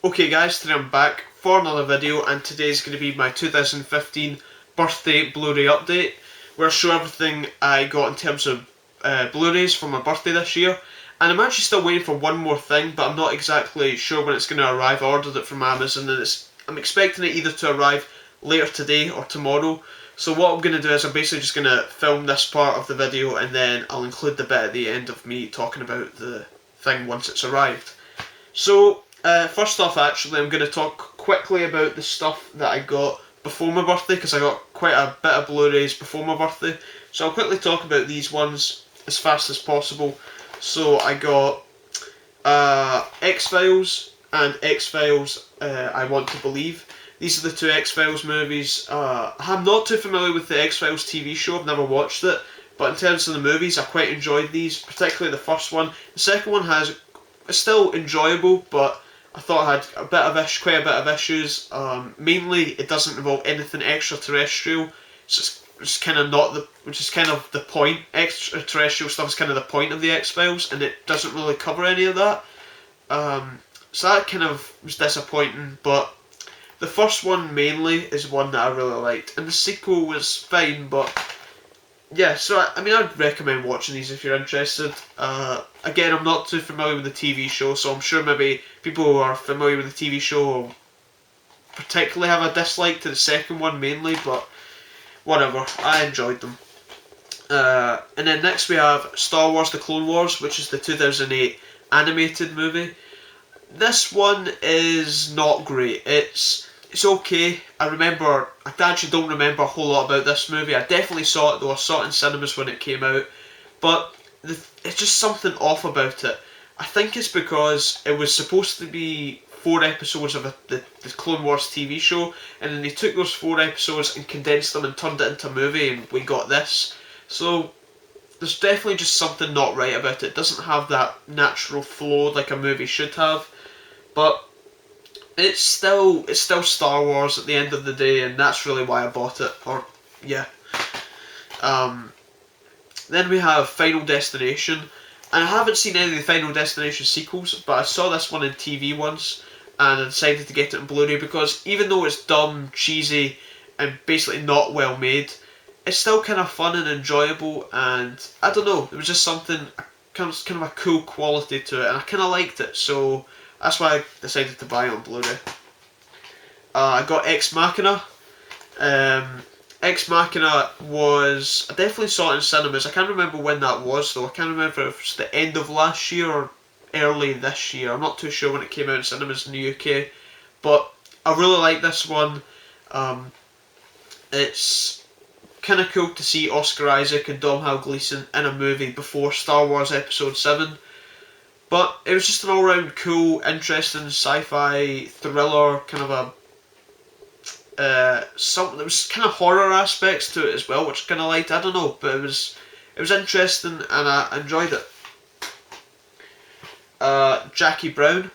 Okay guys, today I'm back for another video, and today's going to be my 2015 Birthday Blu Ray update, where I show everything I got in terms of Blu-rays for my birthday this year. And I'm actually still waiting for one more thing, but I'm not exactly sure when it's going to arrive. I ordered it from Amazon and I'm expecting it either to arrive later today or tomorrow. So what I'm going to do is I'm basically just going to film this part of the video, and then I'll include the bit at the end of me talking about the thing once it's arrived. So first off, actually, I'm going to talk quickly about the stuff that I got before my birthday, because I got quite a bit of Blu-rays before my birthday. So I'll quickly talk about these ones as fast as possible. So I got X-Files and X-Files I Want to Believe. These are the two X-Files movies. I'm not too familiar with the X-Files TV show, I've never watched it. But in terms of the movies, I quite enjoyed these, particularly the first one. The second one it's still enjoyable, but I thought it had quite a bit of issues. Mainly, it doesn't involve anything extraterrestrial. It's kind of which is kind of the point. Extraterrestrial stuff is kind of the point of the X-Files, and it doesn't really cover any of that. So that kind of was disappointing. But the first one mainly is one that I really liked, and the sequel was fine, but yeah, so I mean, I'd recommend watching these if you're interested. Again, I'm not too familiar with the TV show, so I'm sure maybe people who are familiar with the TV show will particularly have a dislike to the second one mainly, but whatever, I enjoyed them. And then next we have Star Wars The Clone Wars, which is the 2008 animated movie. This one is not great. It's okay. I actually don't remember a whole lot about this movie. I definitely saw it though. I saw it in cinemas when it came out. But it's just something off about it. I think it's because it was supposed to be 4 episodes of the Clone Wars TV show, and then they took those 4 episodes and condensed them and turned it into a movie, and we got this. So there's definitely just something not right about it. It doesn't have that natural flow like a movie should have. But it's still Star Wars at the end of the day, and that's really why I bought it. Then we have Final Destination, and I haven't seen any of the Final Destination sequels, but I saw this one in TV once, and I decided to get it in Blu-ray because even though it's dumb, cheesy, and basically not well made, it's still kind of fun and enjoyable, and I don't know, there was just something, kind of a cool quality to it, and I kind of liked it, so that's why I decided to buy it on Blu-ray. I got Ex Machina. Ex Machina I definitely saw it in cinemas. I can't remember when that was though. I can't remember if it was the end of last year or early this year. I'm not too sure when it came out in cinemas in the UK. But I really like this one. It's kind of cool to see Oscar Isaac and Domhnall Gleeson in a movie before Star Wars Episode 7. But it was just an all-round cool, interesting sci-fi thriller, kind of a something that was kind of horror aspects to it as well, which I kind of liked. I don't know, but it was interesting and I enjoyed it. Jackie Brown.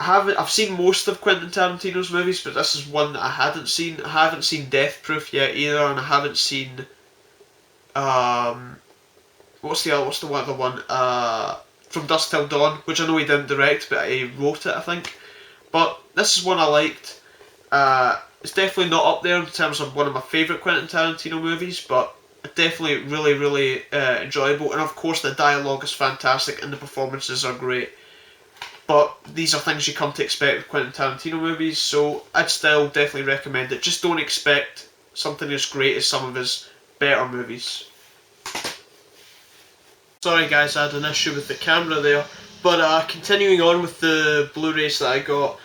I've seen most of Quentin Tarantino's movies, but this is one that I hadn't seen. I haven't seen Death Proof yet either, and I haven't seen what's the other one? From Dusk Till Dawn, which I know he didn't direct, but he wrote it, I think. But this is one I liked. It's definitely not up there in terms of one of my favourite Quentin Tarantino movies, but definitely really, really enjoyable. And of course the dialogue is fantastic and the performances are great. But these are things you come to expect with Quentin Tarantino movies, so I'd still definitely recommend it. Just don't expect something as great as some of his better movies. Sorry guys, I had an issue with the camera there. But continuing on with the Blu-rays that I got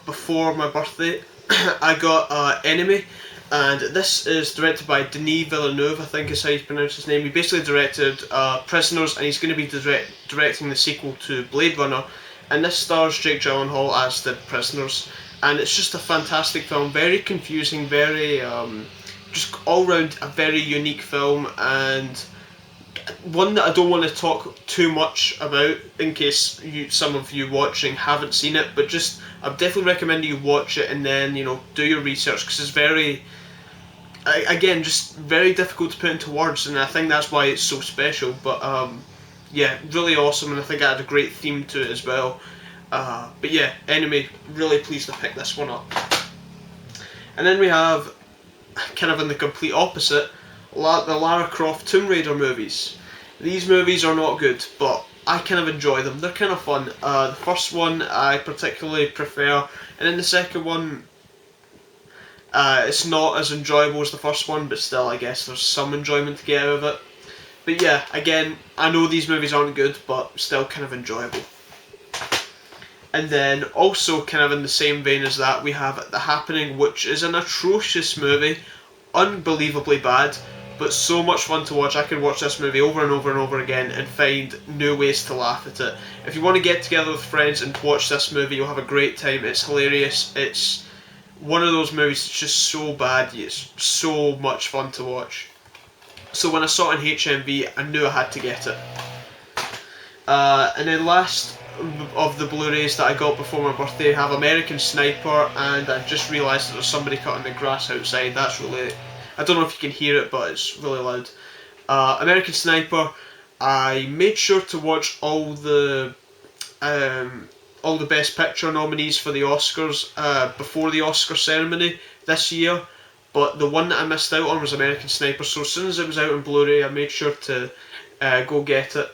before my birthday, I got Enemy, and this is directed by Denis Villeneuve, I think is how you pronounce his name. He basically directed Prisoners, and he's going to be directing the sequel to Blade Runner, and this stars Jake Gyllenhaal as the Prisoners, and it's just a fantastic film, very confusing, very just all round a very unique film, and one that I don't want to talk too much about in case some of you watching haven't seen it, but just I definitely recommend you watch it and then do your research, because it's very, again, just very difficult to put into words, and I think that's why it's so special. But yeah, really awesome, and I think it had a great theme to it as well. But yeah, anyway, really pleased to pick this one up. And then we have, kind of in the complete opposite, the Lara Croft Tomb Raider movies. These movies are not good, but I kind of enjoy them. They're kind of fun. The first one I particularly prefer, and then the second one, it's not as enjoyable as the first one, but still, I guess there's some enjoyment to get out of it. But yeah, again, I know these movies aren't good, but still kind of enjoyable. And then also kind of in the same vein as that, we have The Happening, which is an atrocious movie, unbelievably bad, but so much fun to watch. I could watch this movie over and over and over again and find new ways to laugh at it. If you want to get together with friends and watch this movie, you'll have a great time. It's hilarious. It's one of those movies that's just so bad, it's so much fun to watch. So when I saw it in HMV, I knew I had to get it. And then last of the Blu-rays that I got before my birthday, I have American Sniper, and I just realised that there's somebody cutting the grass outside. That's really, I don't know if you can hear it, but it's really loud. American Sniper, I made sure to watch all the Best Picture nominees for the Oscars before the Oscar ceremony this year, but the one that I missed out on was American Sniper, so as soon as it was out on Blu-ray I made sure to go get it.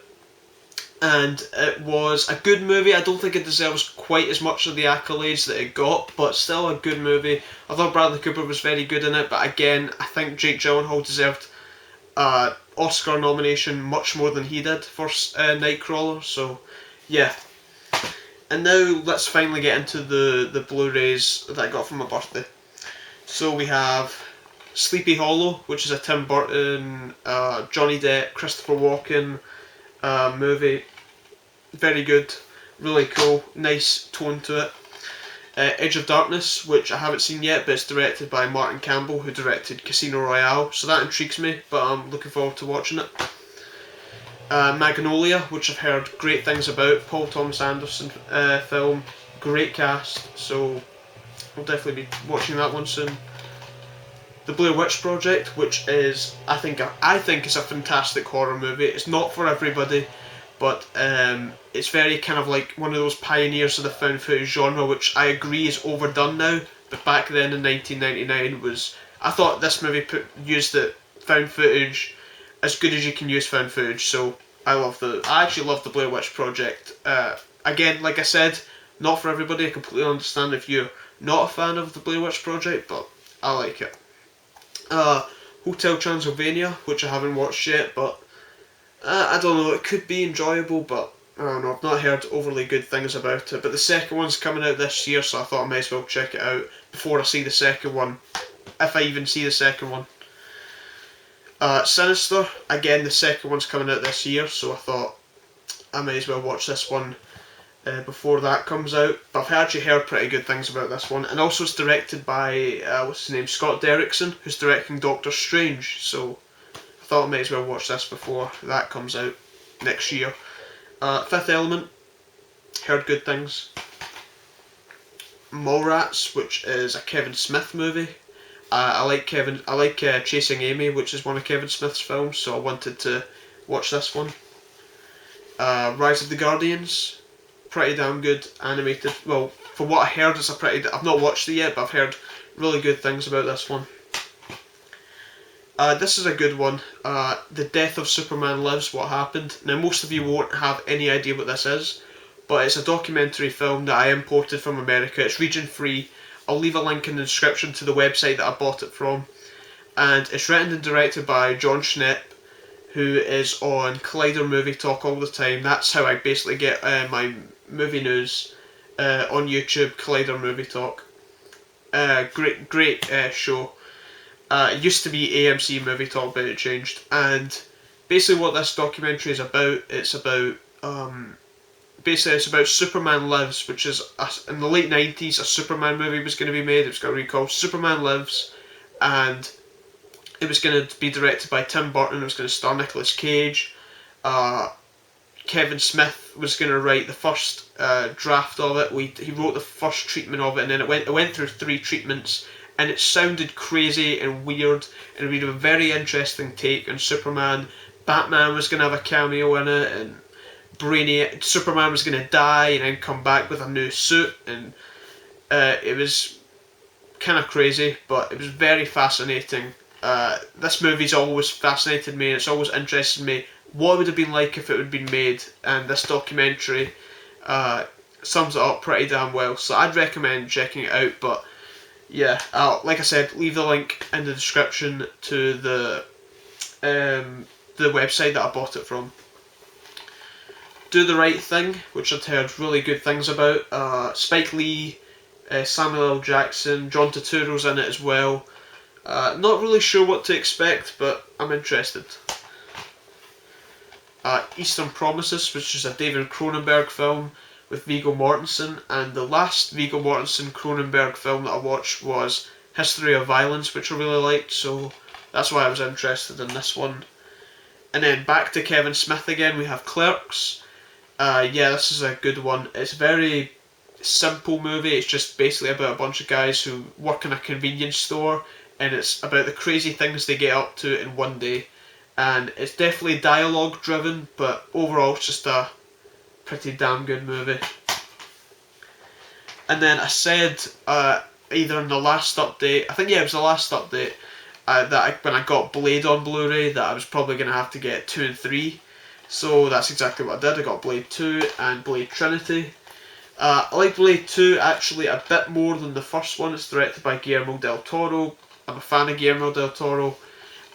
And it was a good movie. I don't think it deserves quite as much of the accolades that it got, but still a good movie. I thought Bradley Cooper was very good in it, but again, I think Jake Gyllenhaal deserved Oscar nomination much more than he did for Nightcrawler, so yeah. And now let's finally get into the Blu-rays that I got for my birthday. So we have Sleepy Hollow, which is a Tim Burton, Johnny Depp, Christopher Walken movie. Very good, really cool, nice tone to it. Edge of Darkness, which I haven't seen yet, but it's directed by Martin Campbell, who directed Casino Royale, so that intrigues me, but I'm looking forward to watching it. Magnolia, which I've heard great things about, Paul Thomas Anderson film, great cast, so I'll definitely be watching that one soon. The Blair Witch Project, which is, I think is a fantastic horror movie. It's not for everybody, but it's very kind of like one of those pioneers of the found footage genre, which I agree is overdone now, but back then in 1999 was, I thought this movie used the found footage as good as you can use found footage, so I actually love the Blair Witch Project. Again, like I said, not for everybody. I completely understand if you're not a fan of the Blair Witch Project, but I like it. Hotel Transylvania, which I haven't watched yet, but I don't know, it could be enjoyable, but I don't know, I've not heard overly good things about it. But the second one's coming out this year, so I thought I might as well check it out before I see the second one, if I even see the second one. Sinister, again, the second one's coming out this year, so I thought I might as well watch this one before that comes out. But I've actually heard pretty good things about this one, and also it's directed by what's his name, Scott Derrickson, who's directing Doctor Strange, so I thought I might as well watch this before that comes out next year. Fifth Element, heard good things. Mallrats, which is a Kevin Smith movie. I like Chasing Amy, which is one of Kevin Smith's films, so I wanted to watch this one. Rise of the Guardians, pretty damn good animated. Well, for what I heard, I've not watched it yet, but I've heard really good things about this one. This is a good one. The Death of Superman Lives, What Happened. Now, most of you won't have any idea what this is, but it's a documentary film that I imported from America. It's region free. I'll leave a link in the description to the website that I bought it from. And it's written and directed by John Schnepp, who is on Collider Movie Talk all the time. That's how I basically get my movie news on YouTube, Collider Movie Talk. Great show. It used to be AMC Movie Talk, but it changed. And basically what this documentary is about, it's about Superman Lives, which is, in the late 90s, a Superman movie was going to be made. It was going to be called Superman Lives, and it was going to be directed by Tim Burton. It was going to star Nicolas Cage. Kevin Smith was going to write the first draft of it. He wrote the first treatment of it, and then it went through 3 treatments, and it sounded crazy and weird, and we had a very interesting take on Superman. Batman was going to have a cameo in it, and Superman was going to die and then come back with a new suit, and it was kind of crazy, but it was very fascinating. This movie's always fascinated me, and it's always interested me. What would it have been like if it had been made? And this documentary sums it up pretty damn well. So I'd recommend checking it out. But yeah, like I said, leave the link in the description to the website that I bought it from. Do the Right Thing, which I've heard really good things about. Spike Lee, Samuel L. Jackson, John Turturro's in it as well. Not really sure what to expect, but I'm interested. Eastern Promises, which is a David Cronenberg film with Viggo Mortensen, and the last Viggo Mortensen Cronenberg film that I watched was History of Violence, which I really liked, so that's why I was interested in this one. And then back to Kevin Smith again, we have Clerks. Yeah, this is a good one. It's a very simple movie. It's just basically about a bunch of guys who work in a convenience store, and it's about the crazy things they get up to in one day. And it's definitely dialogue driven, but overall it's just a pretty damn good movie. And then I said either in the last update, I think yeah it was the last update, when I got Blade on Blu Ray, that I was probably going to have to get 2 and 3. So that's exactly what I did. I got Blade 2 and Blade Trinity. I like Blade 2 actually a bit more than the first one. It's directed by Guillermo del Toro. I'm a fan of Guillermo del Toro.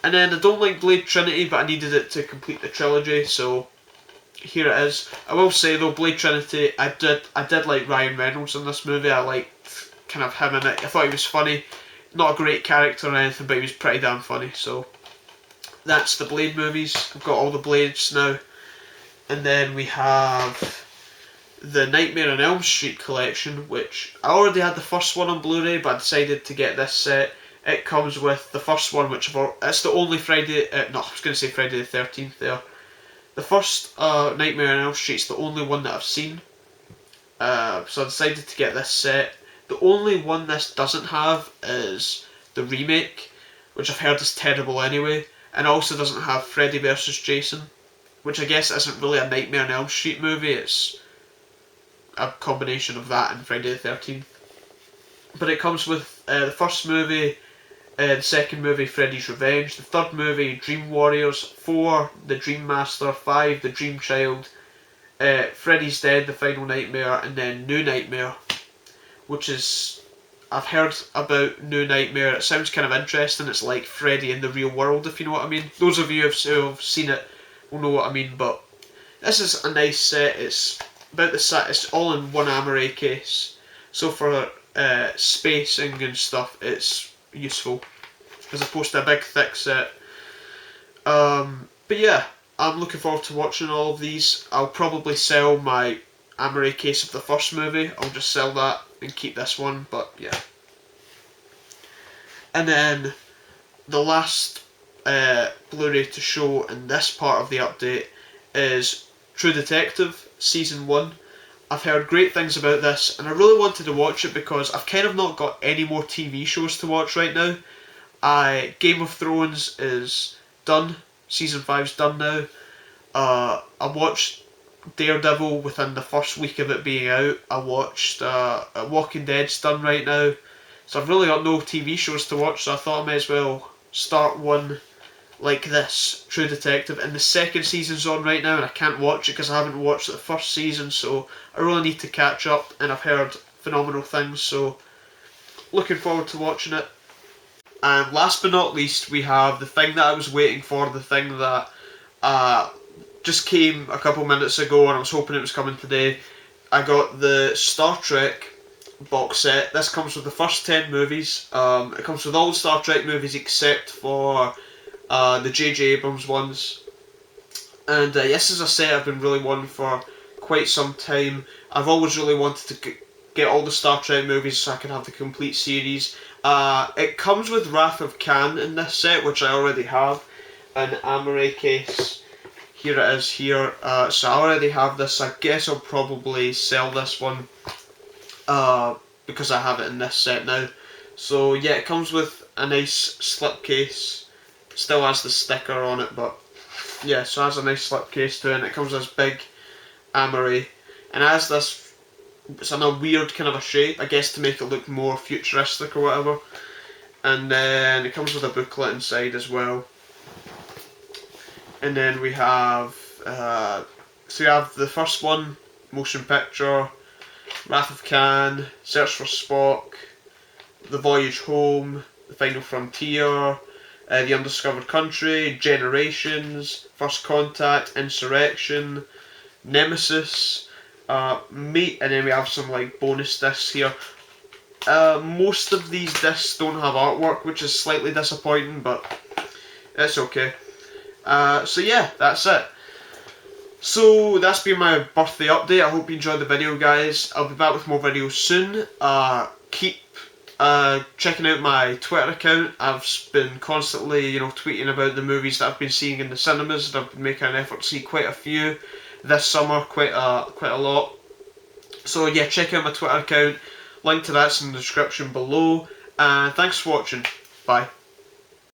And then I don't like Blade Trinity, but I needed it to complete the trilogy, so here it is. I will say though, Blade Trinity, I did like Ryan Reynolds in this movie. I liked kind of him in it. I thought he was funny. Not a great character or anything, but he was pretty damn funny. So that's the Blade movies. I've got all the Blades now. And then we have the Nightmare on Elm Street collection, which I already had the first one on Blu-ray, but I decided to get this set. It comes with the first one, which it's the only Friday. No, I was going to say Friday the 13th there. The first Nightmare on Elm Street's the only one that I've seen. So I decided to get this set. The only one this doesn't have is the remake, which I've heard is terrible anyway, and also doesn't have Freddy vs Jason, which I guess isn't really a Nightmare on Elm Street movie. It's a combination of that and Friday the 13th. But it comes with the first movie, the second movie, Freddy's Revenge, the third movie, Dream Warriors, 4, The Dream Master, 5, The Dream Child, Freddy's Dead, The Final Nightmare, and then New Nightmare, which is, I've heard about New Nightmare. It sounds kind of interesting. It's like Freddy in the real world, if you know what I mean. Those of you who have seen it will know what I mean, but this is a nice set. It's about the set. It's all in one Amaray case, so for spacing and stuff, it's useful as opposed to a big thick set. But yeah, I'm looking forward to watching all of these. I'll probably sell my Amaray case of the first movie. I'll just sell that and keep this one, but yeah. And then the last Blu-ray to show in this part of the update is True Detective Season 1. I've heard great things about this, and I really wanted to watch it because I've kind of not got any more TV shows to watch right now. Game of Thrones is done. Season 5's done now. I watched Daredevil within the first week of it being out. I watched Walking Dead's done right now. So I've really got no TV shows to watch, so I thought I may as well start one like this, True Detective, and the second season's on right now, and I can't watch it because I haven't watched the first season, so I really need to catch up, and I've heard phenomenal things, so looking forward to watching it. And last but not least, we have the thing that I was waiting for, the thing that just came a couple minutes ago, and I was hoping it was coming today. I got the Star Trek box set. This comes with the first 10 movies. It comes with all the Star Trek movies except for the J.J. Abrams ones. And this is a set I've been really wanting for quite some time. I've always really wanted to get all the Star Trek movies so I can have the complete series. It comes with Wrath of Khan in this set, which I already have. An Amaray case. Here it is here. So I already have this. I guess I'll probably sell this one because I have it in this set now. So yeah, it comes with a nice slipcase. Still has the sticker on it, but yeah, so it has a nice slipcase too, and it comes with this big Amory, and it has this, it's in a weird kind of a shape, I guess to make it look more futuristic or whatever. And then it comes with a booklet inside as well. And then we have, so you have the first one, Motion Picture, Wrath of Khan, Search for Spock, The Voyage Home, The Final Frontier, The Undiscovered Country, Generations, First Contact, Insurrection, Nemesis, Meat, and then we have some like bonus discs here. Most of these discs don't have artwork, which is slightly disappointing, but it's okay. So yeah, that's it. So that's been my birthday update. I hope you enjoyed the video, guys. I'll be back with more videos soon. Keep checking out my Twitter account. I've been constantly, tweeting about the movies that I've been seeing in the cinemas, and I've been making an effort to see quite a few this summer, quite a lot. So yeah, check out my Twitter account. Link to that's in the description below. And thanks for watching. Bye.